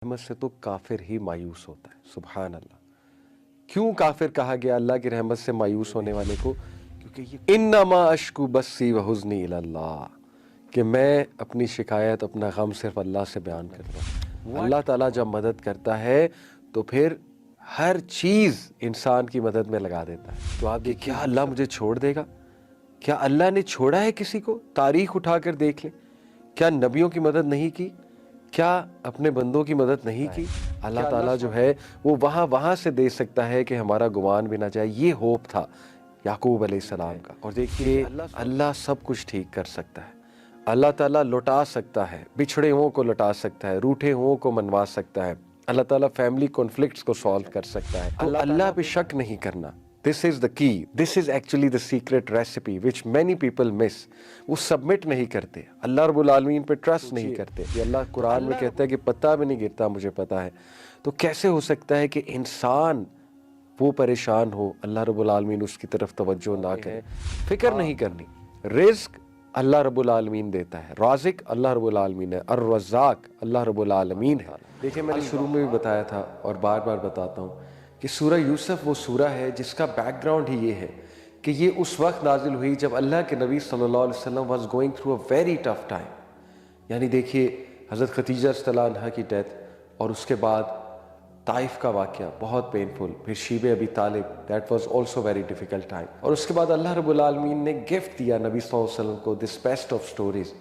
रहमत से तो काफिर ही मायूस होता है। सुभान अल्लाह। क्यों काफिर कहा गया अल्लाह की रहमत से मायूस होने वाले को? क्योंकि ये इन्नमा अश्कु बस्सी व हुज़्नी इलल्लाह, कि मैं अपनी शिकायत अपना गम सिर्फ अल्लाह से बयान करता हूँ। अल्लाह ताला जब मदद करता है तो फिर हर चीज़ इंसान की मदद में लगा देता है। तो आप देखिए, क्या अल्लाह मुझे छोड़ देगा? क्या अल्लाह ने छोड़ा है किसी को? तारीख उठाकर देख लें। क्या नबियों की मदद नहीं की? क्या अपने बंदों की मदद नहीं की? अल्लाह ताला जो है वो वहाँ से दे सकता है कि हमारा गुमान भी ना जाए। ये होप था याकूब अलैहिस्सलाम का। और देखिए, अल्लाह सब कुछ ठीक कर सकता है। अल्लाह ताला लौटा सकता है, बिछड़े हुओं को लौटा सकता है, रूठे हुओं को मनवा सकता है। अल्लाह ताला फैमिली कॉन्फ्लिक्ट्स को सॉल्व कर सकता है। तो अल्लाह पे शक नहीं करना। This is the key, this is actually the secret recipe which many people miss. वो सबमिट नहीं करते, अल्लाह रब्बुल आलमीन पे ट्रस्ट नहीं करते। ये अल्लाह कुरान में कहता है कि पता भी नहीं गिरता मुझे पता है। तो कैसे हो सकता है कि इंसान वो परेशान हो, अल्लाह रब्बुल आलमीन उसकी तरफ तवज्जो ना करे? फिक्र नहीं करनी। रिज्क अल्लाह रब्बुल आलमीन देता है, राज़िक अल्लाह रब्बुल आलमीन है, अर्रज़्ज़ाक़ अल्लाह रब्बुल आलमीन है। देखिए, मैंने शुरू में भी बताया था और बार बार बताता हूँ कि सूरह यूसुफ वो सूरह है जिसका बैकग्राउंड ही ये है कि ये उस वक्त नाजिल हुई जब अल्लाह के नबी सल्लल्लाहु अलैहि वसल्लम was going through a very tough time. यानी देखिए, हज़रत खदीजा रज़ियल्लाहु अन्हा की डेथ और उसके बाद ताइफ का वाक़या बहुत पेनफुल, फिर Shib Abi Talib, that was also very difficult time. और उसके बाद अल्लाह रब्बुल आलमीन ने गिफ्ट दिया नबी सल्लल्लाहु अलैहि वसल्लम को, दिस बेस्ट ऑफ स्टोरीज,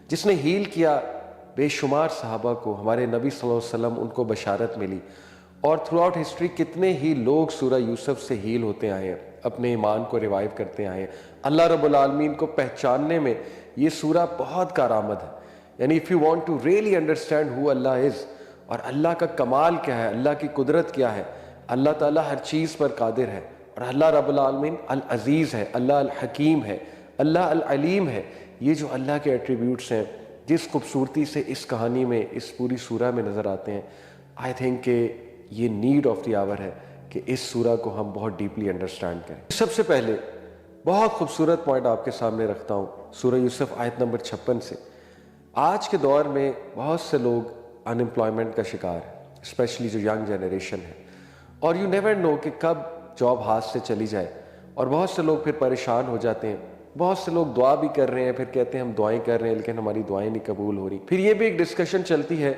जिसने हील किया बेशुमार सहाबा को। हमारे नबी सल्लल्लाहु अलैहि वसल्लम उनको बशारत मिली और थ्रू आउट हिस्ट्री कितने ही लोग सूरह यूसुफ से हील होते आए हैं, अपने ईमान को रिवाइव करते आए हैं। अल्लाह रब्बुल आलमीन को पहचानने में ये सूरह बहुत कारआमद है। यानी if you want to really understand who Allah is और अल्लाह का कमाल क्या है, अल्लाह की कुदरत क्या है, अल्लाह ताला हर चीज़ पर कादिर है और अल्लाह रब्बुल आलमीन अल अज़ीज़ है, अल्लाह अल हकीम है, अल्लाह अल अलीम है। ये जो अल्लाह के एट्रीब्यूट्स हैं जिस खूबसूरती से इस कहानी में, इस पूरी सूरह में नज़र आते हैं, आई थिंक कि ये नीड ऑफ द आवर है कि इस सूरह को हम बहुत डीपली अंडरस्टैंड करें। सबसे पहले बहुत खूबसूरत पॉइंट आपके सामने रखता हूँ सूरह यूसुफ आयत नंबर 56 से। आज के दौर में बहुत से लोग अनएम्प्लॉयमेंट का शिकार है, स्पेशली जो यंग जनरेशन है, और यू नेवर नो कि कब जॉब हाथ से चली जाए। और बहुत से लोग फिर परेशान हो जाते हैं। बहुत से लोग दुआ भी कर रहे हैं, फिर कहते हैं हम दुआएं कर रहे हैं लेकिन हमारी दुआएं नहीं कबूल हो रही। फिर ये भी एक डिस्कशन चलती है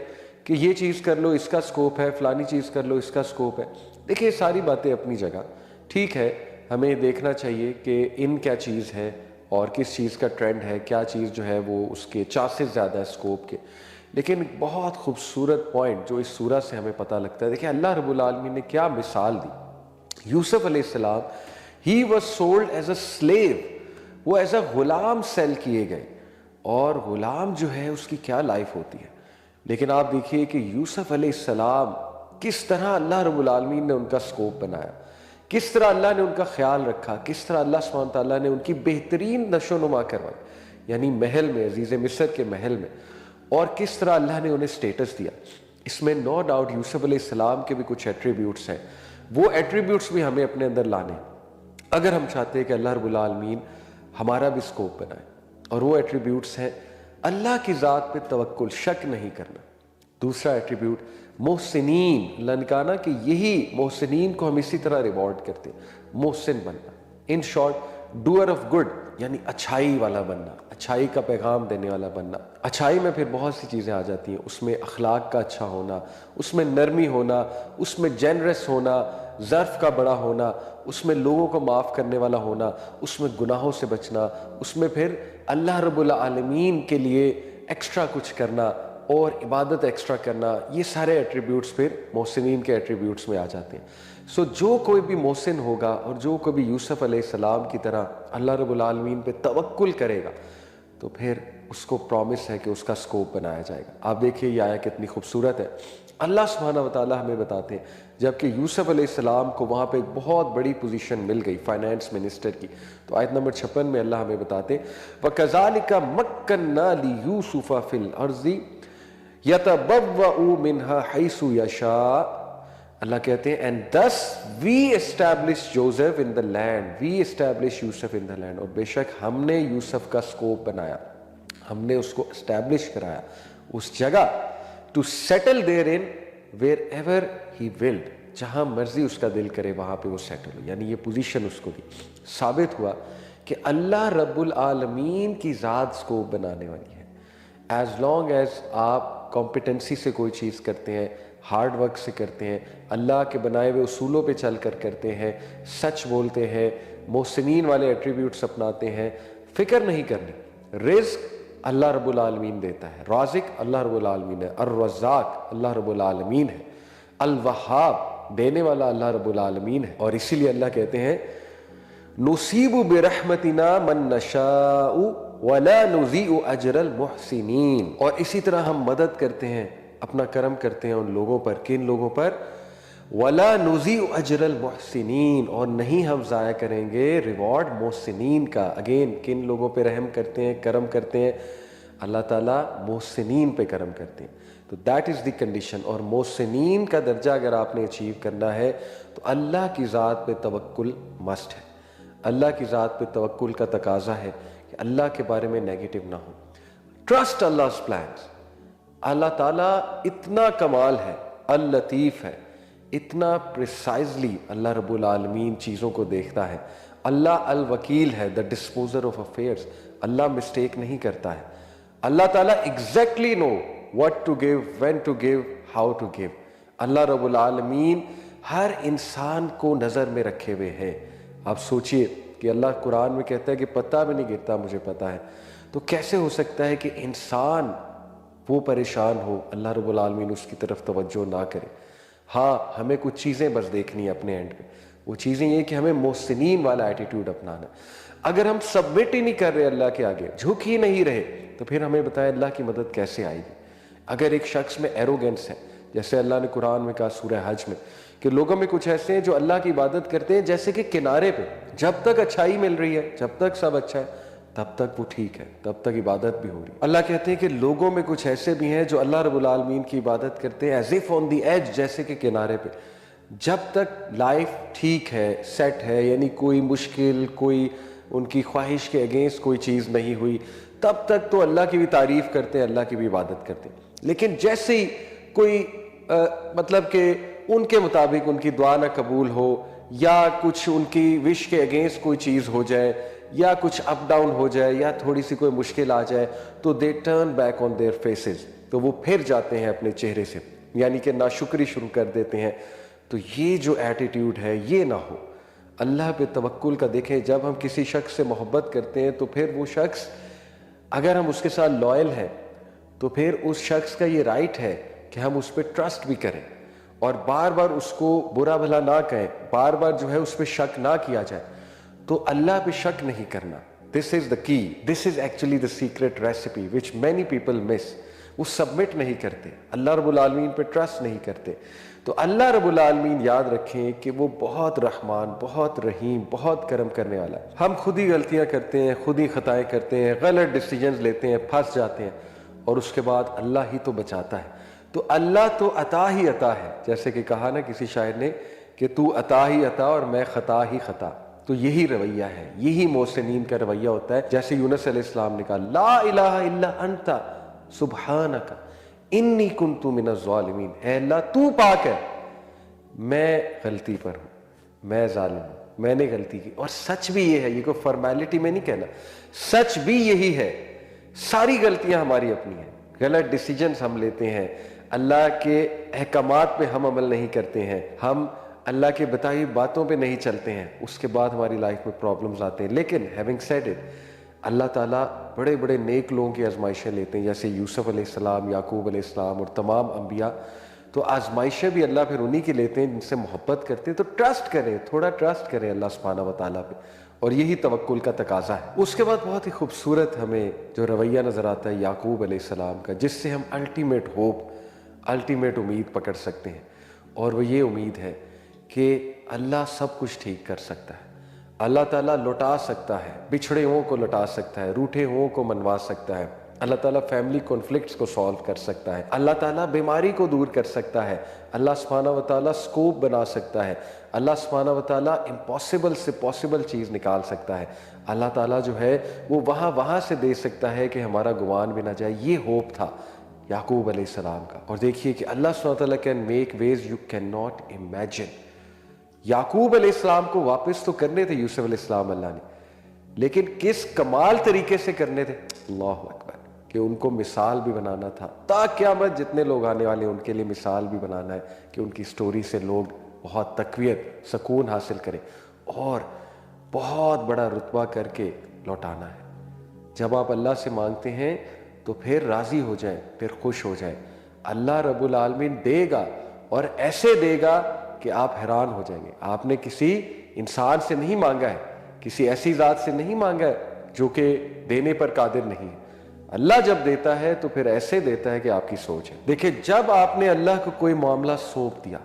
कि ये चीज़ कर लो इसका स्कोप है, फलानी चीज़ कर लो इसका स्कोप है। देखिए, सारी बातें अपनी जगह ठीक है, हमें देखना चाहिए कि इन क्या चीज़ है और किस चीज़ का ट्रेंड है, क्या चीज़ जो है वो उसके चांसेस ज़्यादा है स्कोप के। लेकिन बहुत खूबसूरत पॉइंट जो इस सूरह से हमें पता लगता है, देखिए अल्लाह रब्बुल आलमीन ने क्या मिसाल दी। यूसुफ अलैहिस्सलाम, he was sold as a slave, वो एज अ गुलाम सेल किए गए। और गुलाम जो है उसकी क्या लाइफ होती है। लेकिन आप देखिए कि यूसुफ अलैहिस्सलाम किस तरह अल्लाह रब्बुल आलमीन ने उनका स्कोप बनाया, किस तरह अल्लाह ने उनका ख्याल रखा, किस तरह अल्लाह सुब्हान तआला ने उनकी बेहतरीन नशोनुमा करवाई, यानी महल में, अजीज़ मिस्र के महल में, और किस तरह अल्लाह ने उन्हें स्टेटस दिया। इसमें नो डाउट यूसुफ अलैहिस्सलाम के भी कुछ एट्रीब्यूट्स हैं, वो एट्रीब्यूट्स भी हमें अपने अंदर लाने अगर हम चाहते हैं कि अल्लाह रब्बुल आलमीन हमारा भी स्कोप बनाए। और वो एट्रीब्यूट्स हैं अल्लाह की ज़ात पे तवक्कुल, शक नहीं करना। दूसरा एट्रीब्यूट मोहसिनीन, अल्लाह ने कहा ना कि यही मोहसिनीन को हम इसी तरह रिवॉर्ड करते हैं, मोहसिन बनना। In short, doer of good, यानी अच्छाई वाला बनना, अच्छाई का पैगाम देने वाला बनना। अच्छाई में फिर बहुत सी चीज़ें आ जाती हैं, उसमें अखलाक का अच्छा होना, उसमें नरमी होना, उसमें जेनरस होना, ज़र्फ़ का बड़ा होना, उसमें लोगों को माफ़ करने वाला होना, उसमें गुनाहों से बचना, उसमें फिर अल्लाह रब्बुल आलमीन के लिए एक्स्ट्रा कुछ करना और इबादत एक्स्ट्रा करना। ये सारे एट्रीब्यूट्स फिर मोहसिनीन के एट्रीब्यूट्स में आ जाते हैं। सो जो कोई भी मोहसिन होगा और जो कोई भी यूसुफ अलैहिस्सलाम की तरह अल्लाह रब्बुल आलमीन पे तवक्कुल करेगा तो फिर उसको प्रॉमिस है कि उसका स्कोप बनाया जाएगा। आप देखिए ये आया कितनी खूबसूरत है। अल्लाह सुब्हानहू व तआला हमें बताते हैं जबकि यूसुफ अलैहिस्सलाम को वहाँ पे एक बहुत बड़ी पोजीशन मिल गई फाइनेंस मिनिस्टर की, तो आयत नंबर 56 में अल्लाह हमें बताते वकज़ालिका मक्कन्ना लियूसुफ़ फिल अर्ज़ि यतबव्वउ मिन्हा हैसु यशा। अल्लाह कहते हैं and thus we establish Joseph in the land, we establish Yusuf in the land. और बेशक हमने यूसुफ का स्कोप बनाया, हमने उसको एस्टैब्लिश कराया उस जगह, to settle therein wherever he willed, جہاں مرضی اس کا دل کرے وہاں پہ وہ سیٹل ہو, یعنی یہ پوزیشن اس کو دی. ثابت ہوا کہ اللہ رب العالمین کی ذات اسکوپ بنانے والی ہے. ایز لانگ ایز آپ کمپیٹنسی سے کوئی چیز کرتے ہیں, ہارڈ ورک سے کرتے ہیں, اللہ کے بنائے ہوئے اصولوں پہ چل کر کرتے ہیں, سچ بولتے ہیں, محسنین والے ایٹریبیوٹس اپناتے ہیں, فکر نہیں کرنی. رزق اللہ رب العالمین دیتا ہے, رازق اللہ رب العالمین ہے, الرزاق اللہ رب العالمین ہے, الوہاب دینے والا اللہ رب العالمین ہے. اور اسی لیے اللہ کہتے ہیں نصیب برحمتنا من نشاء ولا نضیع اجر المحسنین. اور اسی طرح ہم مدد کرتے ہیں, اپنا کرم کرتے ہیں ان لوگوں پر, کن لوگوں پر, ولا نضیع اجر المحسنین, اور نہیں ہم ضائع کریں گے ریوارڈ محسنین کا. اگین کن لوگوں پہ رحم کرتے ہیں, کرم کرتے ہیں, اللہ تعالیٰ محسنین پہ کرم کرتے ہیں. تو دیٹ از دی کنڈیشن. اور محسنین کا درجہ اگر آپ نے اچیو کرنا ہے تو اللہ کی ذات پہ توکل مسٹ ہے. اللہ کی ذات پہ توکل کا تقاضا ہے کہ اللہ کے بارے میں نیگیٹو نہ ہو. Trust Allah's plans. اللہ تعالیٰ اتنا کمال ہے, اللطیف ہے, اتنا پریسائزلی اللہ رب العالمین چیزوں کو دیکھتا ہے. اللہ الوکیل ہے, the disposer of affairs. Allah mistake نہیں کرتا ہے. اللہ تعالیٰ exactly know what to give, when to give, how to give. Allah رب العالمین ہر انسان کو نظر میں رکھے ہوئے ہے. آپ سوچئے کہ اللہ قرآن میں کہتا ہے کہ پتہ بھی نہیں گرتا مجھے پتہ ہے, تو کیسے ہو سکتا ہے کہ انسان وہ پریشان ہو, اللہ رب العالمین اس کی طرف توجہ نہ کرے. ہاں ہمیں کچھ چیزیں بس دیکھنی ہے اپنے اینڈ پہ. وہ چیزیں یہ کہ ہمیں محسنین والا ایٹیٹیوڈ اپنانا. اگر ہم سبمٹ ہی نہیں کر رہے اللہ کے آگے, جھک ہی نہیں رہے, تو پھر ہمیں بتائیں اللہ کی مدد کیسے آئے گی. اگر ایک شخص میں ایروگنس ہے, جیسے اللہ نے قرآن میں کہا سورہ حج میں کہ لوگوں میں کچھ ایسے ہیں جو اللہ کی عبادت کرتے ہیں جیسے کہ کنارے پہ, جب تک اچھائی مل رہی ہے, جب تک سب اچھا ہے, تب تک وہ ٹھیک ہے, تب تک عبادت بھی ہو رہی ہے. اللہ کہتے ہیں کہ لوگوں میں کچھ ایسے بھی ہیں جو اللہ رب العالمین کی عبادت کرتے ہیں as if on the edge, جیسے کہ کنارے پہ. جب تک لائف ٹھیک ہے, سیٹ ہے, یعنی کوئی مشکل, کوئی ان کی خواہش کے اگینسٹ کوئی چیز نہیں ہوئی, تب تک تو اللہ کی بھی تعریف کرتے ہیں, اللہ کی بھی عبادت کرتے ہیں. لیکن جیسے ہی کوئی مطلب کہ ان کے مطابق ان کی دعا نہ قبول ہو, یا کچھ ان کی وش کے اگینسٹ کوئی چیز ہو جائے, یا کچھ اپ ڈاؤن ہو جائے, یا تھوڑی سی کوئی مشکل آ جائے, تو they turn back on their faces, تو وہ پھر جاتے ہیں اپنے چہرے سے, یعنی کہ ناشکری شروع کر دیتے ہیں. تو یہ جو ایٹیٹیوڈ ہے یہ نہ ہو. اللہ پہ توکل کا دیکھیں, جب ہم کسی شخص سے محبت کرتے ہیں تو پھر وہ شخص اگر ہم اس کے ساتھ لائل ہیں تو پھر اس شخص کا یہ رائٹ ہے کہ ہم اس پہ ٹرسٹ بھی کریں, اور بار بار اس کو برا بھلا نہ کہیں, بار بار جو ہے اس پہ شک نہ کیا جائے. تو اللہ پہ شک نہیں کرنا, دس is the key, this is actually the secret recipe which many people miss. وہ سبمٹ نہیں کرتے, اللہ رب العالمین پہ ٹرسٹ نہیں کرتے. تو اللہ رب العالمین یاد رکھیں کہ وہ بہت رحمان, بہت رحیم, بہت کرم کرنے والا ہے. ہم خود ہی غلطیاں کرتے ہیں, خود ہی خطائیں کرتے ہیں, غلط ڈیسیجنز لیتے ہیں, پھنس جاتے ہیں, اور اس کے بعد اللہ ہی تو بچاتا ہے. تو اللہ تو عطا ہی عطا ہے, جیسے کہ کہا نا کسی شاعر نے کہ تو عطا ہی عطا اور میں خطا ہی خطا. تو یہی رویہ ہے, یہی محسنین کا رویہ ہوتا ہے. جیسے یونس علیہ السلام نے کہا لا الہ الا انت سبحانک انی کنت من الظالمین, اے اللہ تو پاک ہے, میں غلطی پر ہوں, میں ظالم ہوں, میں نے غلطی کی. اور سچ بھی یہ ہے, یہ کوئی فارمیلٹی میں نہیں کہنا, سچ بھی یہی ہے. ساری غلطیاں ہماری اپنی ہیں, غلط ڈیسیجنز ہم لیتے ہیں, اللہ کے احکامات پہ ہم عمل نہیں کرتے ہیں, ہم اللہ کے بتائی باتوں پہ نہیں چلتے ہیں, اس کے بعد ہماری لائف میں پرابلمز آتے ہیں. لیکن ہیونگ سیڈ اٹ, اللہ تعالیٰ بڑے بڑے نیک لوگوں کی آزمائشیں لیتے ہیں, جیسے یوسف علیہ السلام, یعقوب علیہ السلام اور تمام انبیاء. تو آزمائشیں بھی اللہ پھر انہی کی لیتے ہیں جن سے محبت کرتے ہیں. تو ٹرسٹ کریں, تھوڑا ٹرسٹ کریں اللہ سبحانہ و تعالیٰ پہ, اور یہی توکل کا تقاضا ہے. اس کے بعد بہت ہی خوبصورت ہمیں جو رویہ نظر آتا ہے یعقوب علیہ السلام کا, جس سے ہم الٹیمیٹ ہوپ, الٹیمیٹ امید پکڑ سکتے ہیں. اور وہ یہ امید ہے کہ اللہ سب کچھ ٹھیک کر سکتا ہے. اللہ تعالیٰ لوٹا سکتا ہے, بچھڑے ہوں کو لوٹا سکتا ہے, روٹھے ہوں کو منوا سکتا ہے. اللہ تعالیٰ فیملی کانفلکٹس کو سالو کر سکتا ہے. اللہ تعالیٰ بیماری کو دور کر سکتا ہے. اللہ سبحانہ و تعالیٰ سکوپ بنا سکتا ہے. اللہ سبحانہ و تعالیٰ امپاسبل سے پاسبل چیز نکال سکتا ہے. اللہ تعالیٰ جو ہے وہ وہاں سے دے سکتا ہے کہ ہمارا گمان بھی نہ جائے. یہ ہوپ تھا याकूब अलैहिस्सलाम का। और देखिए कि अल्लाह सुब्हानहू व तआला can make ways you can not imagine. याकूब अलैहिस्सलाम को वापस तो करने थे यूसुफ अलैहिस्सलाम अल्लाह ने, लेकिन किस कमाल तरीके से करने थे, अल्लाहु अकबर, कि उनको मिसाल भी बनाना था। ता क़यामत जितने लोग आने वाले हैं उनके लिए मिसाल भी बनाना है कि उनकी स्टोरी से लोग बहुत तक़वियत सुकून हासिल करें और बहुत बड़ा रुतबा करके लौटाना है। जब आप अल्लाह से मांगते हैं तो फिर राज़ी हो जाएं, फिर खुश हो जाएं। अल्लाह रब्बुल आलमीन देगा और ऐसे देगा कि आप हैरान हो जाएंगे। आपने किसी इंसान से नहीं मांगा है, किसी ऐसी ज़ात से नहीं मांगा है जो कि देने पर कादिर नहीं है। अल्लाह जब देता है तो फिर ऐसे देता है कि आपकी सोच है। देखिए, जब आपने अल्लाह को कोई मामला सौंप दिया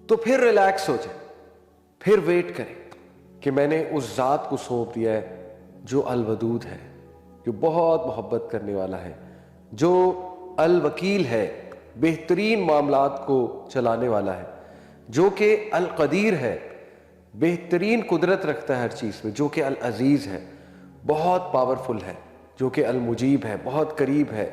तो फिर रिलैक्स हो जाए, फिर वेट करें कि मैंने उस ज़ात को सौंप दिया है जो अल-वदूद है, जो बहुत मोहब्बत करने वाला है, जो अल-वकील है, बेहतरीन मामलात को चलाने वाला है, जो कि अल-कदीर है, बेहतरीन कुदरत रखता है हर चीज़ में, जो कि अल-अजीज़ है, बहुत पावरफुल है, जो कि अल-मुजीब है, बहुत करीब है।